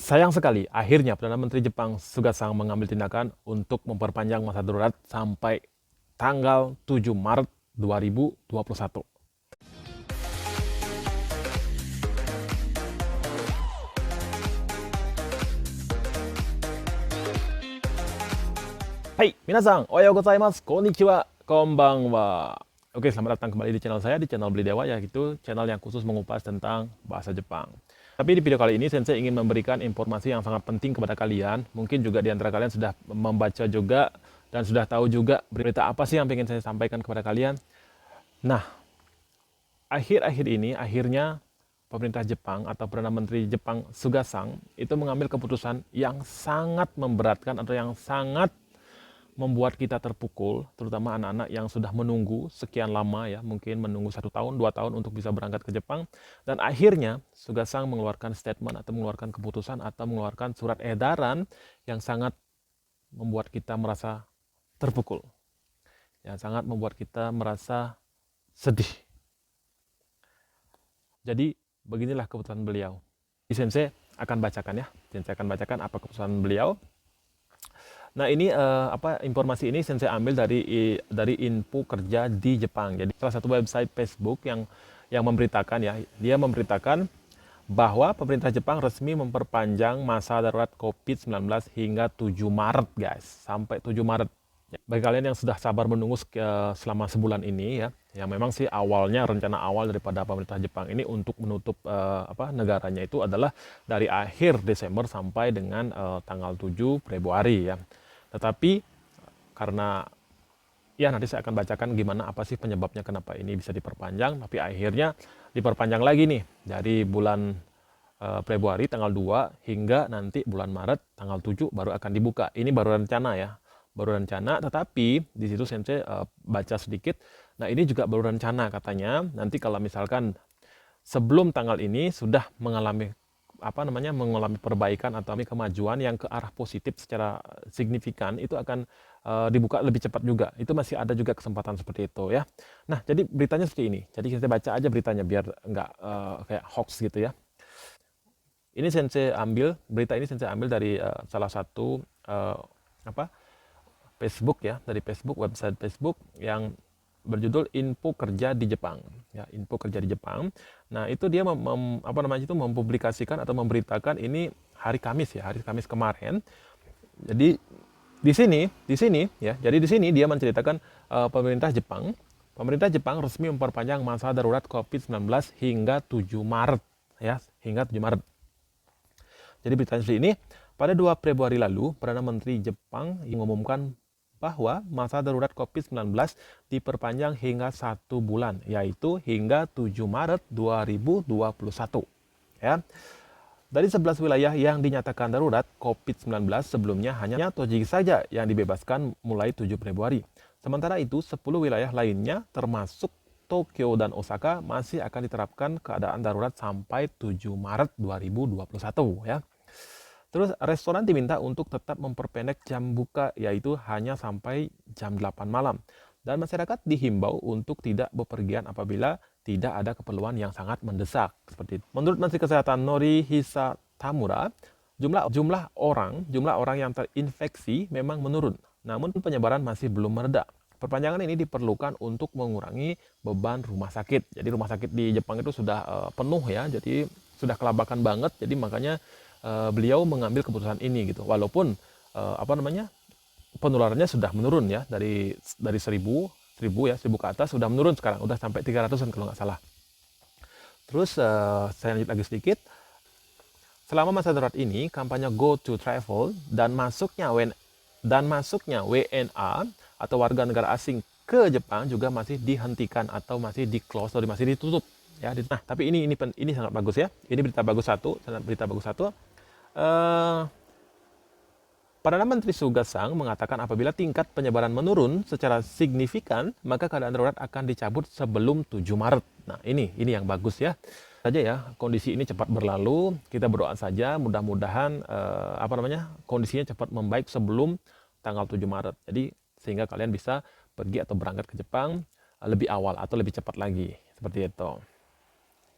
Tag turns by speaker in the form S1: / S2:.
S1: Sayang sekali, akhirnya Perdana Menteri Jepang Suga mengambil tindakan untuk memperpanjang masa darurat sampai tanggal 7 Maret 2021. Hai, minasan, ohayou gozaimasu, konnichiwa, konbanwa. Oke, selamat datang kembali di channel saya, di channel Beli Dewa, yaitu channel yang khusus mengupas tentang bahasa Jepang. Tapi di video kali ini, Sensei ingin memberikan informasi yang sangat penting kepada kalian. Mungkin juga di antara kalian sudah membaca juga, dan sudah tahu juga berita apa sih yang ingin saya sampaikan kepada kalian. Nah, akhir-akhir ini, akhirnya pemerintah Jepang atau Perdana Menteri Jepang Suga itu mengambil keputusan yang sangat memberatkan atau yang sangat membuat kita terpukul, terutama anak-anak yang sudah menunggu sekian lama ya, mungkin menunggu 1 tahun, 2 tahun untuk bisa berangkat ke Jepang. Dan akhirnya Sugasang mengeluarkan statement atau mengeluarkan keputusan atau mengeluarkan surat edaran yang sangat membuat kita merasa terpukul. Yang sangat membuat kita merasa sedih. Jadi beginilah keputusan beliau. Sensei akan bacakan ya. Sensei akan bacakan apa keputusan beliau. Nah ini informasi ini Sensei ambil dari info kerja di Jepang. Jadi salah satu website Facebook yang memberitakan ya, dia memberitakan bahwa pemerintah Jepang resmi memperpanjang masa darurat COVID-19 hingga 7 Maret guys, sampai 7 Maret. Bagi kalian yang sudah sabar menunggu selama sebulan ini ya, yang memang sih awalnya rencana awal daripada pemerintah Jepang ini untuk menutup negaranya itu adalah dari akhir Desember sampai dengan tanggal 7 Februari ya. Tetapi karena ya nanti saya akan bacakan gimana apa sih penyebabnya kenapa ini bisa diperpanjang, tapi akhirnya diperpanjang lagi nih dari bulan Februari tanggal 2 hingga nanti bulan Maret tanggal 7 baru akan dibuka. Ini baru rencana ya. Baru rencana, tetapi di situ Sensei baca sedikit. Nah, ini juga baru rencana katanya. Nanti kalau misalkan sebelum tanggal ini sudah mengalami mengalami perbaikan atau kemajuan yang ke arah positif secara signifikan, itu akan dibuka lebih cepat juga. Itu masih ada juga kesempatan seperti itu ya. Nah, jadi beritanya seperti ini. Jadi kita baca aja beritanya biar nggak kayak hoax gitu ya. Ini berita ini Sensei ambil dari salah satu Facebook ya, dari Facebook, website Facebook yang berjudul Info Kerja di Jepang ya, Info Kerja di Jepang. Nah itu dia mempublikasikan atau memberitakan ini hari Kamis ya, hari Kamis kemarin. Jadi di sini ya, jadi di sini dia menceritakan pemerintah Jepang resmi memperpanjang masa darurat COVID-19 hingga 7 Maret ya, hingga 7 Maret. Jadi beritanya seperti ini, pada 2 Februari lalu Perdana Menteri Jepang mengumumkan bahwa masa darurat COVID-19 diperpanjang hingga 1 bulan, yaitu hingga 7 Maret 2021. Ya. Dari 11 wilayah yang dinyatakan darurat COVID-19 sebelumnya hanya Tochigi saja yang dibebaskan mulai 7 Februari. Sementara itu 10 wilayah lainnya termasuk Tokyo dan Osaka masih akan diterapkan keadaan darurat sampai 7 Maret 2021 ya. Terus restoran diminta untuk tetap memperpendek jam buka, yaitu hanya sampai jam 8 malam. Dan masyarakat dihimbau untuk tidak bepergian apabila tidak ada keperluan yang sangat mendesak. Seperti itu. Menurut Menteri Kesehatan Norihisa Tamura, jumlah orang yang terinfeksi memang menurun, namun penyebaran masih belum mereda. Perpanjangan ini diperlukan untuk mengurangi beban rumah sakit. Jadi rumah sakit di Jepang itu sudah penuh ya, jadi sudah kelabakan banget. Jadi makanya beliau mengambil keputusan ini gitu, walaupun penularannya sudah menurun ya, dari 1000 ke atas sudah menurun, sekarang udah sampai 300-an kalau nggak salah. Terus saya lanjut lagi sedikit. Selama masa darurat ini, kampanye Go to Travel dan masuknya WNA atau warga negara asing ke Jepang juga masih dihentikan atau masih masih ditutup ya. Nah, tapi ini sangat bagus ya. Ini berita bagus satu. Perdana Menteri Suga mengatakan apabila tingkat penyebaran menurun secara signifikan, maka keadaan darurat akan dicabut sebelum 7 Maret. Nah, ini yang bagus ya. Saja ya, kondisi ini cepat berlalu. Kita berdoa saja mudah-mudahan kondisinya cepat membaik sebelum tanggal 7 Maret. Jadi sehingga kalian bisa pergi atau berangkat ke Jepang lebih awal atau lebih cepat lagi. Seperti itu.